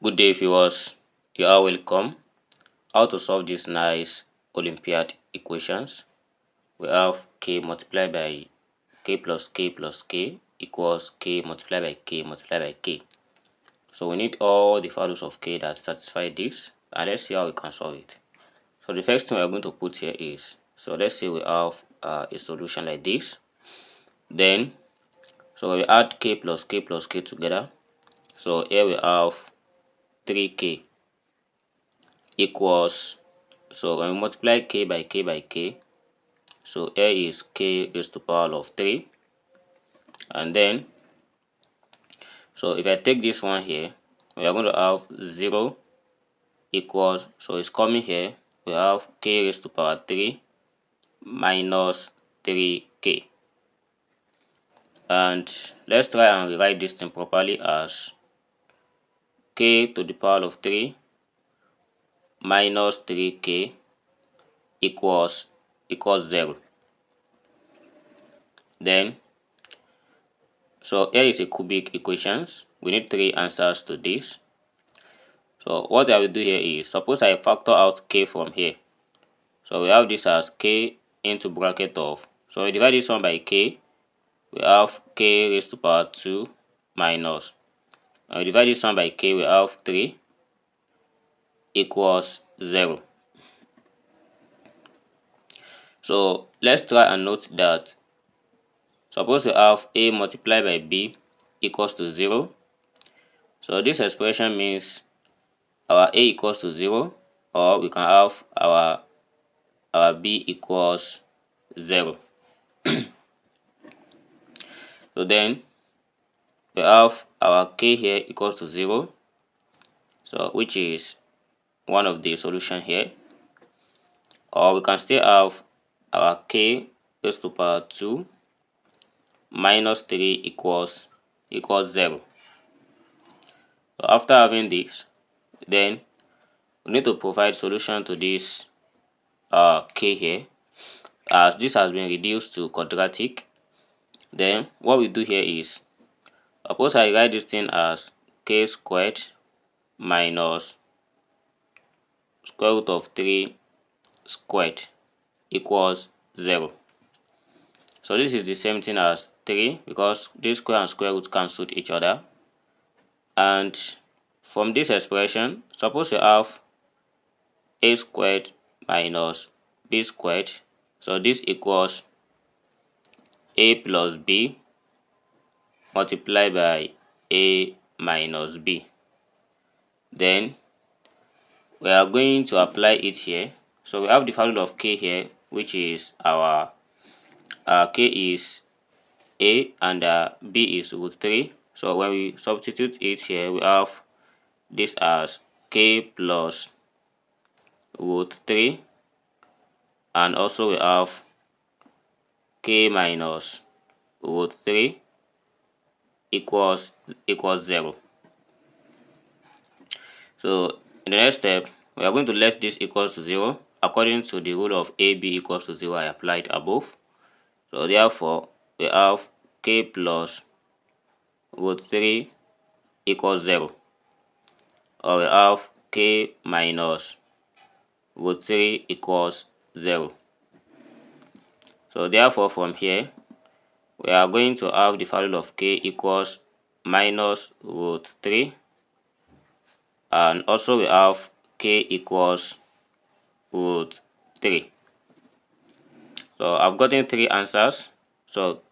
Good day viewers, you are welcome. How to solve these nice Olympiad equations. We have k multiplied by k plus k plus k equals k multiplied by k multiplied by k. So we need all the values of k that satisfy this, and let's see how we can solve it. So the first thing we are going to put here is, so let's say we have a solution like this. Then, so we add k plus k plus k together. So here we have 3k equals, so when we multiply k by k by k, so here is k raised to the power of 3, and then so if I take this one here, we are going to have 0 equals, so it's coming here, we have k raised to the power 3 minus 3k, and let's try and rewrite this thing properly as k to the power of 3 minus 3k equals 0. Then so here is a cubic equations. We need 3 answers to this. So what I will do here is, suppose I factor out k from here. So we have this as k into bracket of, so we divide this one by k, we have k raised to power 2 minus, and we divide this one by k, we have 3 equals 0. So let's try and note that suppose we have a multiplied by b equals to 0. So this expression means our a equals to 0, or we can have our b equals 0. So then we have our k here equals to 0, so which is one of the solution here, or we can still have our k raised to power 2 minus 3 equals 0. So after having this, then we need to provide solution to this k here, as this has been reduced to quadratic. Then what we do here is, suppose I write this thing as k squared minus square root of 3 squared equals 0. So this is the same thing as 3, because this square and square root cancel each other. And from this expression, suppose we have a squared minus b squared, so this equals a plus b multiplied by a minus b. Then we are going to apply it here. So we have the value of k here, which is our k is a and b is root 3. So when we substitute it here, we have this as k plus root 3, and also we have k minus root 3 equals 0. So in the next step, we are going to let this equals to 0 according to the rule of ab equals to 0 I applied above. So therefore we have k plus root 3 equals 0, or we have k minus root 3 equals 0. So therefore from here, we are going to have the value of k equals minus root 3, and also we have k equals root 3. So I've gotten 3 answers. So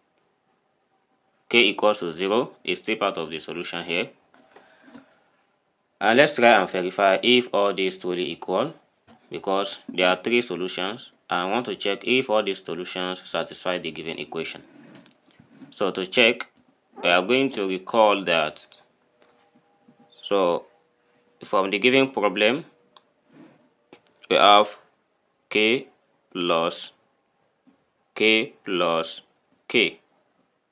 k equals to 0 is still part of the solution here. And let's try and verify if all these truly equal, because there are 3 solutions. I want to check if all these solutions satisfy the given equation. So to check, we are going to recall that, so from the given problem, we have k plus k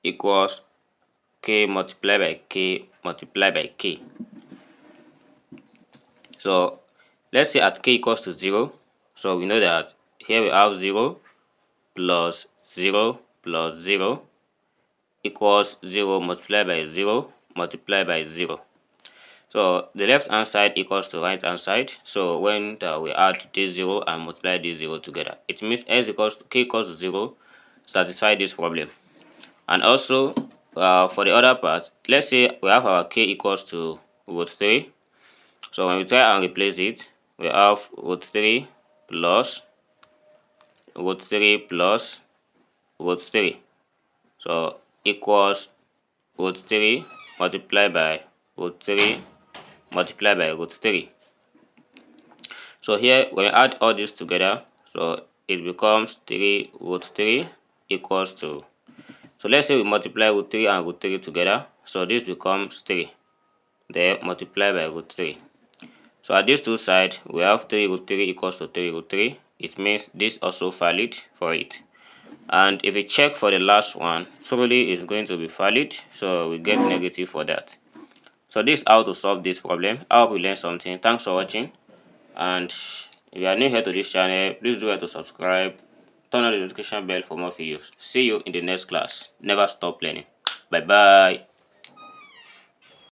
equals k multiplied by k multiplied by k. So let's say at k equals to 0, so we know that here we have 0 plus 0 plus 0 equals 0 multiplied by 0 multiplied by 0. So the left hand side equals to right hand side. So when we add this 0 and multiply this 0 together, it means k equals to 0 satisfy this problem. And also for the other part, let's say we have our k equals to root 3. So when we try and replace it, we have root 3 plus root 3 plus root 3. So equals root 3 multiplied by root 3 multiplied by root 3. So here when we add all this together, so it becomes 3 root 3 equals to, so let's say we multiply root 3 and root 3 together, so this becomes 3, then multiply by root 3. So at these two sides we have 3 root 3 equals to 3 root 3. It means this also valid for it. And if we check for the last one, truly is going to be valid, so we get negative for that. So this is how to solve this problem. I hope you learned something. Thanks for watching, and if you are new here to this channel, please do to subscribe, turn on the notification bell for more videos. See you in the next class. Never stop learning. Bye bye.